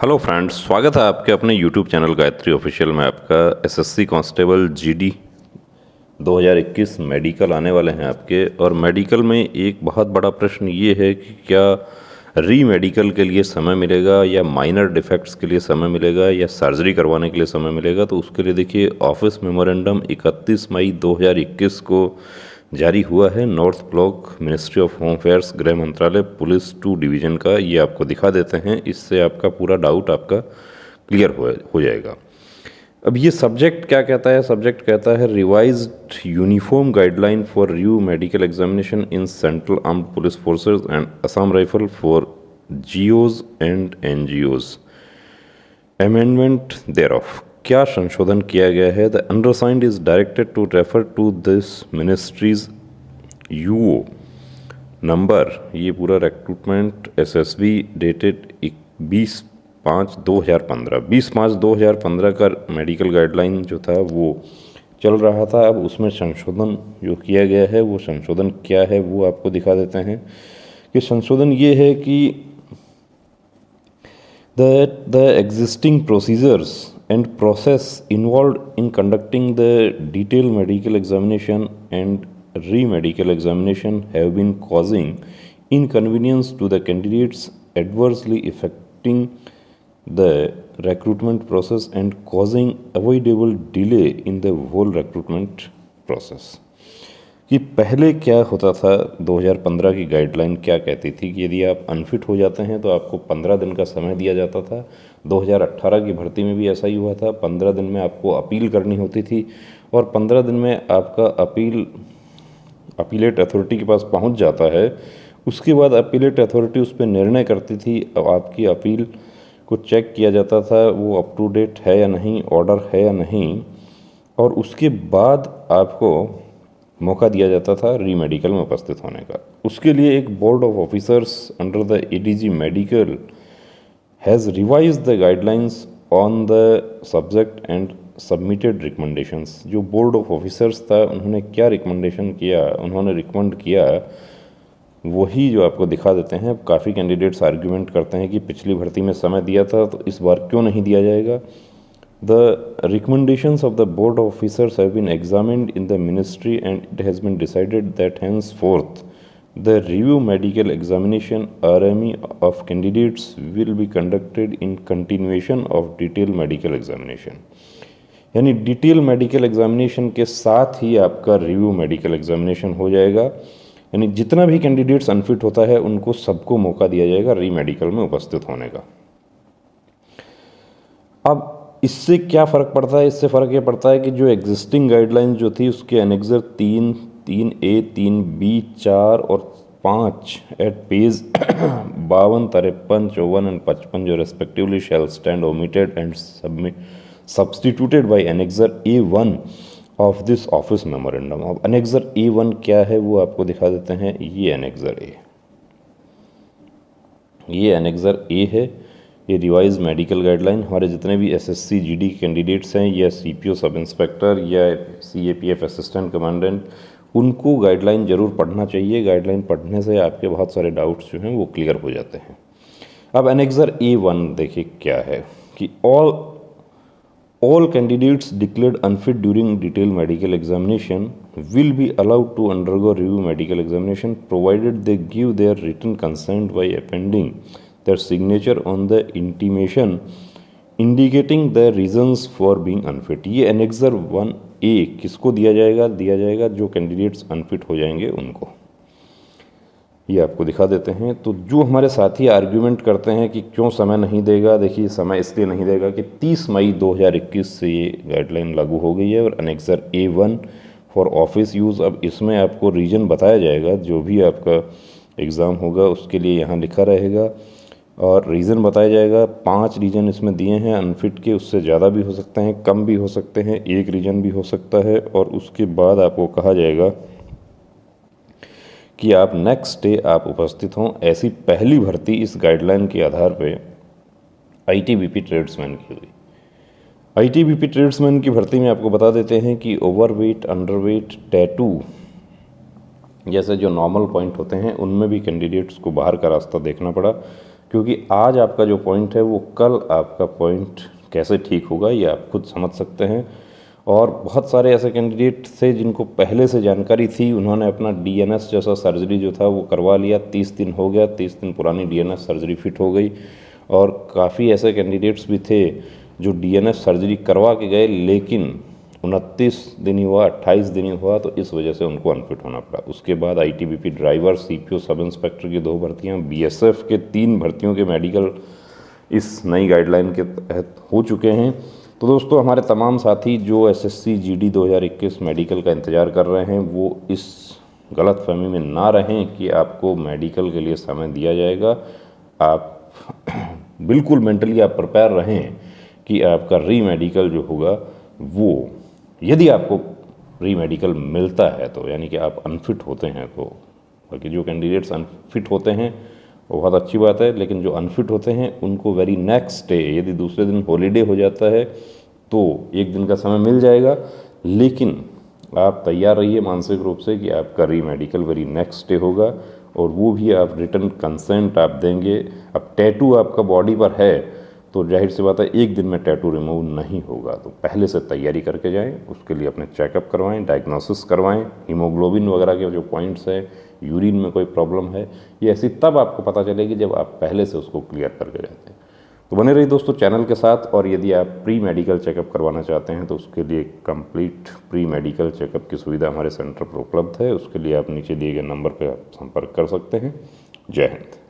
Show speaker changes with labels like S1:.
S1: Hello friends, स्वागत है आपके अपने यूट्यूब चैनल गायत्री ऑफिशियल में। आपका एसएससी कांस्टेबल जीडी 2021 मेडिकल आने वाले हैं आपके। और मेडिकल में एक बहुत बड़ा प्रश्न ये है कि क्या री मेडिकल के लिए समय मिलेगा, या माइनर डिफेक्ट्स के लिए समय मिलेगा, या सर्जरी करवाने के लिए समय मिलेगा। तो उसके लिए देखिए, ऑफिस मेमोरेंडम 31 मई 2021 को जारी हुआ है north block ministry of home affairs, गृह मंत्रालय, पुलिस 2 डिवीज़न का। ये आपको दिखा देते हैं, इससे आपका पूरा डाउट आपका क्लियर हो जाएगा। अब ये सब्जेक्ट क्या कहता है? सब्जेक्ट कहता है revised uniform guideline for review medical examination in central armed police forces and Assam rifle for GOs and NGOs, amendment thereof. क्या संशोधन किया गया है? The undersigned is directed to refer to this ministry's UO number, ये पूरा recruitment SSB dated 20/5/2015 20/5/2015 का medical guideline जो था वो चल रहा था। अब उसमें संशोधन जो किया गया है, वो संशोधन क्या है वो आपको दिखा देते हैं। कि संशोधन ये है कि that the existing procedures and process involved in conducting the detailed medical examination and re-medical examination have been causing inconvenience to the candidates, adversely affecting the recruitment process and causing avoidable delay in the whole recruitment process। कि पहले क्या होता था, 2015 की guideline क्या कहती थी कि यदि आप अनफिट हो जाते हैं तो आपको 15 दिन का समय दिया जाता था। 2018 की भर्ती में भी ऐसा ही हुआ था। 15 दिन में आपको अपील करनी होती थी, और 15 दिन में आपका अपीलेट अथॉरिटी के पास पहुंच जाता है। उसके बाद अपीलेट अथॉरिटी उस पर निर्णय करती थी। अब आपकी अपील को चेक किया जाता था, वो अप टू डेट है या नहीं, ऑर्डर है या नहीं, और उसके बाद आपको मौका दिया जाता था री मेडिकल में उपस्थित होने का। उसके लिए एक board of officers under the ADG medical has revised the guidelines on the subject and submitted recommendations. जो बोर्ड ऑफ ऑफिसर्स था, उन्होंने क्या रिकमेंडेशन किया, उन्होंने रिकमेंड किया, वही जो आपको दिखा देते हैं। काफ़ी कैंडिडेट्स आर्ग्यूमेंट करते हैं कि पिछली भर्ती में समय दिया था तो इस बार क्यों नहीं दिया जाएगा। The recommendations of the board of officers have been examined in the ministry, and it has been decided that henceforth the review medical examination RME of candidates will be conducted in continuation of detailed medical examination। यानी detail medical examination के साथ ही आपका review medical examination हो जाएगा। यानी जितना भी candidates unfit होता है उनको सबको मौका दिया जाएगा री मेडिकल में उपस्थित होने का। अब इससे क्या फ़र्क पड़ता है? इससे फ़र्क ये पड़ता है कि जो एग्जिस्टिंग गाइडलाइन जो थी उसके एनेक्सर 3, 3A, 3B, 4 और 5 एट पेज 52, 53, 54 एंड 55 जो respectively shall stand omitted and substituted by annexure A1 of this office memorandum. अब एनेक्सर A1 क्या है वो आपको दिखा देते हैं। ये एनेक्सर A, ये एनेक्सर A है। ये रिवाइज मेडिकल गाइडलाइन हमारे जितने भी एसएससी जीडी कैंडिडेट्स हैं, या सीपीओ सब इंस्पेक्टर, या सीएपीएफ असिस्टेंट कमांडेंट, उनको गाइडलाइन ज़रूर पढ़ना चाहिए। गाइडलाइन पढ़ने से आपके बहुत सारे डाउट्स जो हैं वो क्लियर हो जाते हैं। अब एनेक्सर A1 देखिए क्या है कि all candidates declared unfit during detailed medical examination will be allowed to undergo review medical examination provided they give their written consent by appending their signature on the intimation indicating the reasons for being unfit। ये annexure 1A किसको दिया जाएगा? दिया जाएगा जो candidates unfit हो जाएंगे उनको। ये आपको दिखा देते हैं। तो जो हमारे साथी आर्ग्यूमेंट करते हैं कि क्यों समय नहीं देगा, देखिए समय इसलिए नहीं देगा कि 30 मई 2021 से ये गाइडलाइन लागू हो गई है। और annexure A1 for office use, अब इसमें आपको रीजन बताया जाएगा। जो भी आपका एग्ज़ाम होगा उसके लिए यहाँ लिखा रहेगा और रीज़न बताया जाएगा। 5 रीज़न इसमें दिए हैं अनफिट के, उससे ज़्यादा भी हो सकते हैं, कम भी हो सकते हैं, एक रीज़न भी हो सकता है। और उसके बाद आपको कहा जाएगा कि आप नेक्स्ट डे आप उपस्थित हों। ऐसी पहली भर्ती इस गाइडलाइन के आधार पे आईटीबीपी ट्रेड्समैन की हुई। आईटीबीपी ट्रेड्समैन की भर्ती में आपको बता देते हैं कि ओवरवेट, अंडरवेट, टैटू जैसे जो नॉर्मल पॉइंट होते हैं उनमें भी कैंडिडेट्स को बाहर का रास्ता देखना पड़ा। क्योंकि आज आपका जो पॉइंट है वो कल आपका पॉइंट कैसे ठीक होगा ये आप खुद समझ सकते हैं। और बहुत सारे ऐसे कैंडिडेट थे जिनको पहले से जानकारी थी, उन्होंने अपना डीएनएस जैसा सर्जरी जो था वो करवा लिया, 30 दिन हो गया, 30 दिन पुरानी डीएनएस सर्जरी फिट हो गई। और काफ़ी ऐसे कैंडिडेट्स भी थे जो डीएनएस सर्जरी करवा के गए, लेकिन 29 दिन ही हुआ, 28 दिन ही हुआ, तो इस वजह से उनको अनफिट होना पड़ा। उसके बाद ITBP driver, CPO sub inspector की 2 भर्तियाँ, बीएसएफ के 3 भर्तियों के मेडिकल इस नई गाइडलाइन के तहत हो चुके हैं। तो दोस्तों, हमारे तमाम साथी जो एसएससी जीडी 2021 मेडिकल का इंतज़ार कर रहे हैं वो इस गलत फहमी में ना रहें कि आपको मेडिकल के लिए समय दिया जाएगा। आप बिल्कुल मेंटली आप प्रिपेयर रहें कि आपका री मेडिकल जो होगा वो, यदि आपको री मेडिकल मिलता है तो, यानी कि आप अनफिट होते हैं तो, बाकी जो कैंडिडेट्स अनफिट होते हैं वो बहुत अच्छी बात है, लेकिन जो अनफिट होते हैं उनको वेरी नेक्स्ट डे, यदि दूसरे दिन हॉलीडे हो जाता है तो 1 दिन का समय मिल जाएगा। लेकिन आप तैयार रहिए मानसिक रूप से कि आपका री मेडिकल वेरी नेक्स्ट डे होगा, और वो भी आप रिटर्न कंसेंट आप देंगे। अब टैटू आपका बॉडी पर है तो जाहिर सी बात है 1 दिन में टैटू रिमूव नहीं होगा, तो पहले से तैयारी करके जाएं। उसके लिए अपने चेकअप करवाएं, डायग्नोसिस करवाएं, हीमोग्लोबिन वगैरह के जो पॉइंट्स हैं, यूरिन में कोई प्रॉब्लम है, ये ऐसी तब आपको पता चलेगी जब आप पहले से उसको क्लियर करके जाते हैं। तो बने रहिए दोस्तों चैनल के साथ। और यदि आप प्री मेडिकल चेकअप करवाना चाहते हैं तो उसके लिए कंप्लीट प्री मेडिकल चेकअप की सुविधा हमारे सेंटर पर उपलब्ध है। उसके लिए आप नीचे दिए गए नंबर पर आप संपर्क कर सकते हैं। जय हिंद।